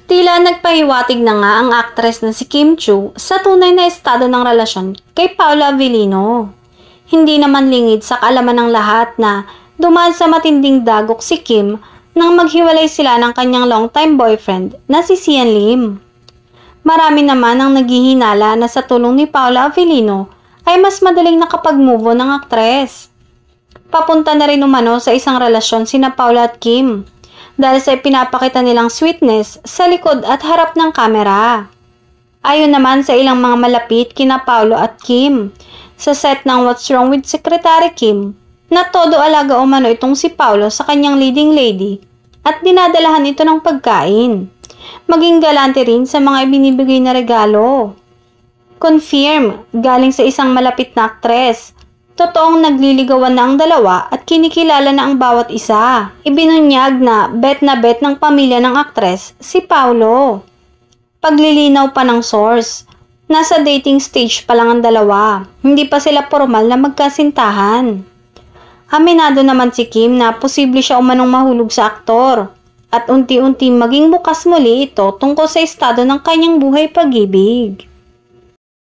Tila nagpahiwatig na nga ang aktres na si Kim Chiu sa tunay na estado ng relasyon kay Paolo Avellino. Hindi naman lingid sa kaalaman ng lahat na dumaan sa matinding dagok si Kim nang maghiwalay sila ng kanyang longtime boyfriend na si Sian Lim. Marami naman ang naghihinala na sa tulong ni Paolo Avellino ay mas madaling nakapag-move on ng aktres. Papunta na rin umano sa isang relasyon sina Paolo at Kim dahil sa ipinapakita nilang sweetness sa likod at harap ng kamera. Ayon naman sa ilang mga malapit kina Paolo at Kim, sa set ng What's Wrong with Secretary Kim, na todo alaga umano itong si Paolo sa kanyang leading lady at dinadalahan ito ng pagkain. Maging galante rin sa mga ibinibigay na regalo. Confirm, galing sa isang malapit na aktres. Totoong nagliligawan na ang dalawa at kinikilala na ang bawat isa. Ibinunyag na bet ng pamilya ng aktres si Paolo. Paglilinaw pa ng source, nasa dating stage pa lang ang dalawa. Hindi pa sila formal na magkasintahan. Aminado naman si Kim na posible siya umanong mahulog sa aktor at unti-unti maging bukas muli ito tungkol sa estado ng kanyang buhay pag-ibig.